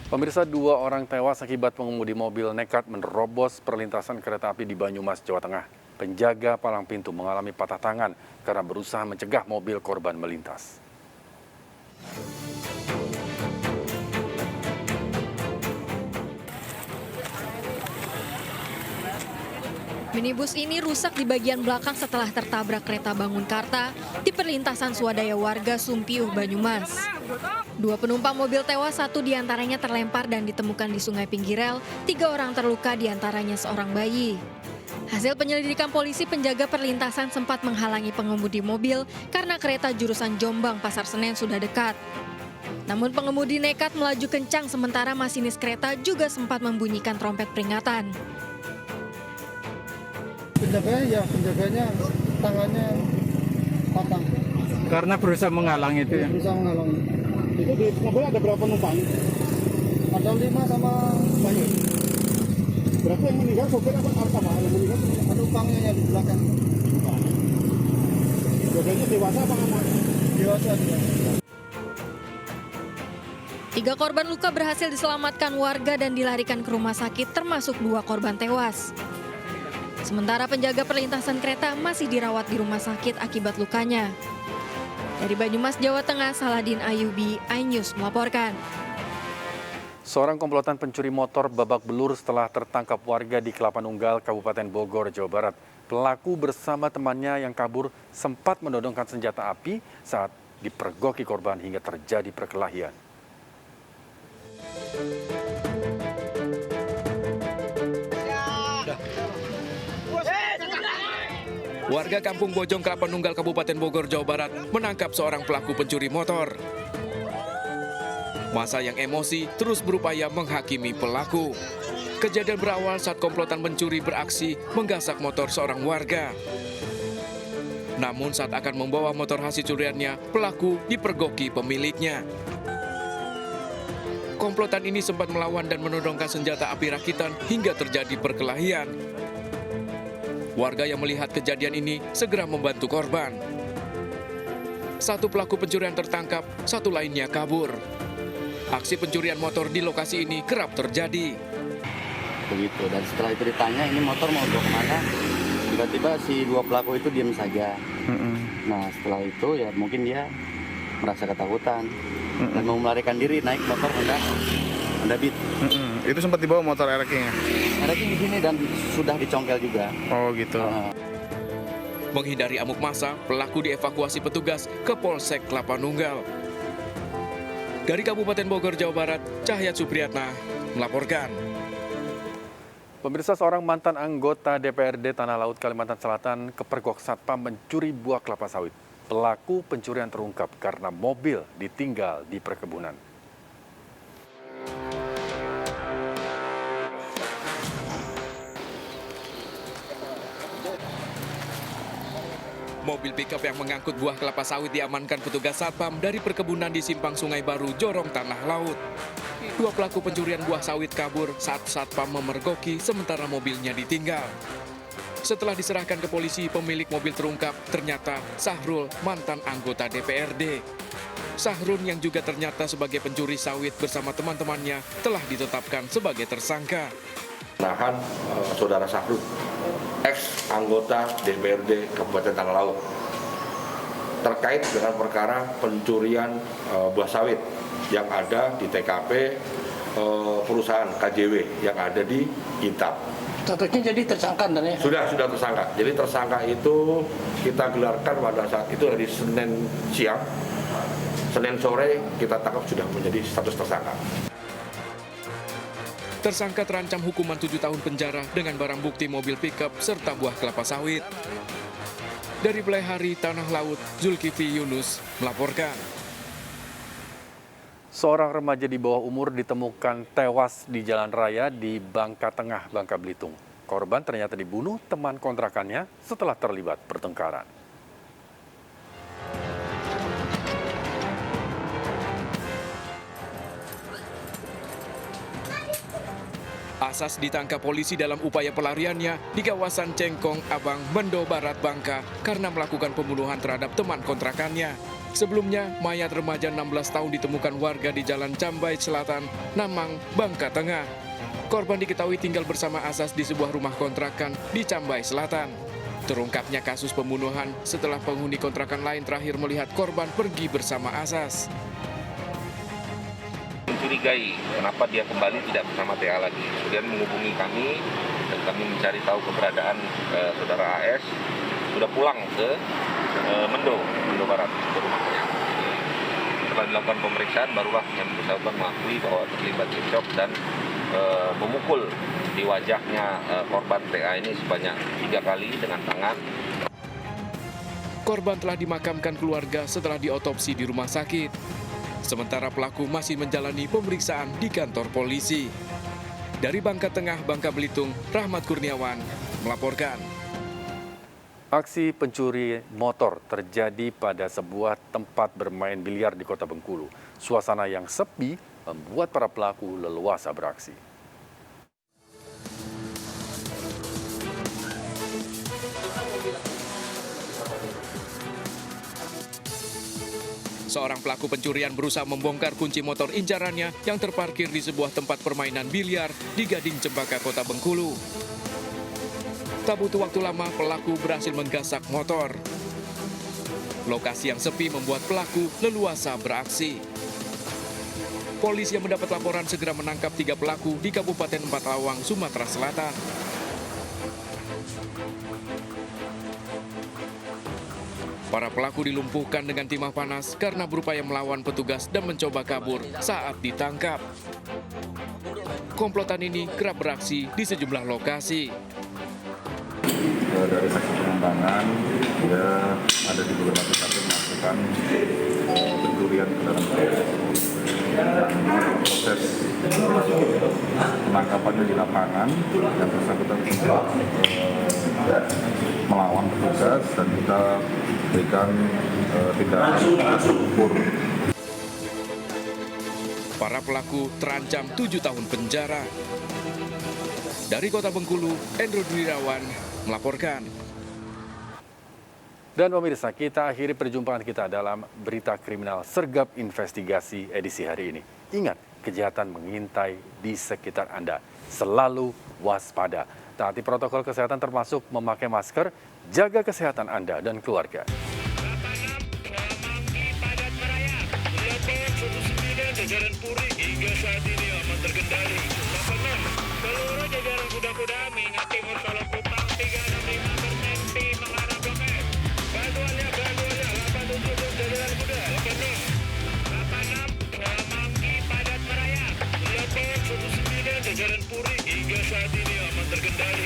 Pemirsa, dua orang tewas akibat pengemudi mobil nekat menerobos perlintasan kereta api di Banyumas, Jawa Tengah. Penjaga palang pintu mengalami patah tangan karena berusaha mencegah mobil korban melintas. Minibus ini rusak di bagian belakang setelah tertabrak kereta Bangunkarta di perlintasan swadaya warga Sumpiuh, Banyumas. Dua penumpang mobil tewas, satu diantaranya terlempar dan ditemukan di sungai pinggir rel, 3 orang terluka diantaranya seorang bayi. Hasil penyelidikan polisi, penjaga perlintasan sempat menghalangi pengemudi mobil karena kereta jurusan Jombang Pasar Senen sudah dekat. Namun pengemudi nekat melaju kencang sementara masinis kereta juga sempat membunyikan trompet peringatan. Penjaganya tangannya patah. Karena berusaha menghalang itu ya? Berusaha menghalangi. Itu di mobil ada berapa penumpang? Ada 5 sama bayi. Berarti yang meninggal sopir apa yang meninggal? Penumpangnya yang di belakang. Dua-duanya dewasa apa anak? Dewasa. 3 korban luka berhasil diselamatkan warga dan dilarikan ke rumah sakit, termasuk 2 korban tewas. Sementara penjaga perlintasan kereta masih dirawat di rumah sakit akibat lukanya. Dari Banyumas, Jawa Tengah, Saladin Ayubi, iNews melaporkan. Seorang komplotan pencuri motor babak belur setelah tertangkap warga di Kelapa Nunggal, Kabupaten Bogor, Jawa Barat. Pelaku bersama temannya yang kabur sempat menodongkan senjata api saat dipergoki korban hingga terjadi perkelahian. Warga Kampung Bojong, Kelapa Nunggal, Kabupaten Bogor, Jawa Barat menangkap seorang pelaku pencuri motor. Masa yang emosi terus berupaya menghakimi pelaku. Kejadian berawal saat komplotan pencuri beraksi menggasak motor seorang warga. Namun saat akan membawa motor hasil curiannya, pelaku dipergoki pemiliknya. Komplotan ini sempat melawan dan menodongkan senjata api rakitan hingga terjadi perkelahian. Warga yang melihat kejadian ini segera membantu korban. Satu pelaku pencurian tertangkap, satu lainnya kabur. Aksi pencurian motor di lokasi ini kerap terjadi. Begitu, dan setelah itu ditanya ini motor mau bawa kemana, tiba-tiba si 2 pelaku itu diam saja. Nah setelah itu ya mungkin dia merasa ketakutan dan mau melarikan diri naik motor Honda Beat. Itu sempat dibawa motor RX-nya? RX di sini dan sudah dicongkel juga. Oh gitu. Menghindari amuk massa, pelaku dievakuasi petugas ke Polsek Kelapa Nunggal. Dari Kabupaten Bogor, Jawa Barat, Cahyat Supriyatna melaporkan. Pemirsa, seorang mantan anggota DPRD Tanah Laut, Kalimantan Selatan kepergok satpam mencuri buah kelapa sawit. Pelaku pencurian terungkap karena mobil ditinggal di perkebunan. Mobil pickup yang mengangkut buah kelapa sawit diamankan petugas satpam dari perkebunan di Simpang Sungai Baru, Jorong, Tanah Laut. 2 pelaku pencurian buah sawit kabur saat satpam memergoki sementara mobilnya ditinggal. Setelah diserahkan ke polisi, pemilik mobil terungkap ternyata Sahrul, mantan anggota DPRD. Sahrul yang juga ternyata sebagai pencuri sawit bersama teman-temannya telah ditetapkan sebagai tersangka. Menahan saudara Sahrul, ex anggota DPRD Kabupaten Tanah Laut, terkait dengan perkara pencurian buah sawit yang ada di TKP perusahaan KJW yang ada di Intab. Statusnya jadi tersangka dan ya? Sudah tersangka. Jadi tersangka itu kita gelarkan pada saat itu hari Senin siang, Senin sore kita tangkap sudah menjadi status tersangka. Tersangka terancam hukuman 7 tahun penjara dengan barang bukti mobil pickup serta buah kelapa sawit. Dari Belehari, Tanah Laut, Zulkifli Yunus melaporkan. Seorang remaja di bawah umur ditemukan tewas di jalan raya di Bangka Tengah, Bangka Belitung. Korban ternyata dibunuh teman kontrakannya setelah terlibat pertengkaran. Asas ditangkap polisi dalam upaya pelariannya di kawasan Cengkong, Abang, Mendo Barat, Bangka karena melakukan pembunuhan terhadap teman kontrakannya. Sebelumnya, mayat remaja 16 tahun ditemukan warga di Jalan Cambai Selatan, Namang, Bangka Tengah. Korban diketahui tinggal bersama Asas di sebuah rumah kontrakan di Cambai Selatan. Terungkapnya kasus pembunuhan setelah penghuni kontrakan lain terakhir melihat korban pergi bersama Asas. Mencurigai kenapa dia kembali tidak bersama TA lagi. Kemudian menghubungi kami dan kami mencari tahu keberadaan saudara AS sudah pulang ke Mendo Barat, ke rumahnya. Setelah dilakukan pemeriksaan barulah yang bersangkutan mengakui bahwa terlibat cekcok dan memukul di wajahnya korban TA ini sebanyak 3 kali dengan tangan. Korban telah dimakamkan keluarga setelah diotopsi di rumah sakit. Sementara pelaku masih menjalani pemeriksaan di kantor polisi. Dari Bangka Tengah, Bangka Belitung, Rahmat Kurniawan melaporkan. Aksi pencuri motor terjadi pada sebuah tempat bermain biliar di Kota Bengkulu. Suasana yang sepi membuat para pelaku leluasa beraksi. Seorang pelaku pencurian berusaha membongkar kunci motor incarannya yang terparkir di sebuah tempat permainan biliar di Gading Cempaka, Kota Bengkulu. Tak butuh waktu lama, pelaku berhasil menggasak motor. Lokasi yang sepi membuat pelaku leluasa beraksi. Polisi yang mendapat laporan segera menangkap 3 pelaku di Kabupaten Empatawang, Sumatera Selatan. Para pelaku dilumpuhkan dengan timah panas karena berupaya melawan petugas dan mencoba kabur saat ditangkap. Komplotan ini kerap beraksi di sejumlah lokasi. Dari saksi pengembangan, dia ada di beberapa tempat melakukan pencurian ke dalam proses penangkapannya di lapangan, yang bersangkutan sempat melawan petugas dan kita berikan tindakan terukur. Para pelaku terancam 7 tahun penjara. Dari Kota Bengkulu, Endro Dwirawan melaporkan. Dan pemirsa, kita akhiri perjumpaan kita dalam Berita Kriminal Sergap Investigasi edisi hari ini. Ingat, kejahatan mengintai di sekitar Anda. Selalu waspada. Taati protokol kesehatan termasuk memakai masker, jaga kesehatan Anda dan keluarga. Jajaran Puri hingga saat ini aman terkendali. 86, seluruh jajaran kuda-kuda mengingati Morsolo Kupang 365 bertempi mengarah Blok S. Bantuannya 87 jajaran kuda. 86, Semanggi padat merayap. 89, jajaran Puri hingga saat ini aman terkendali.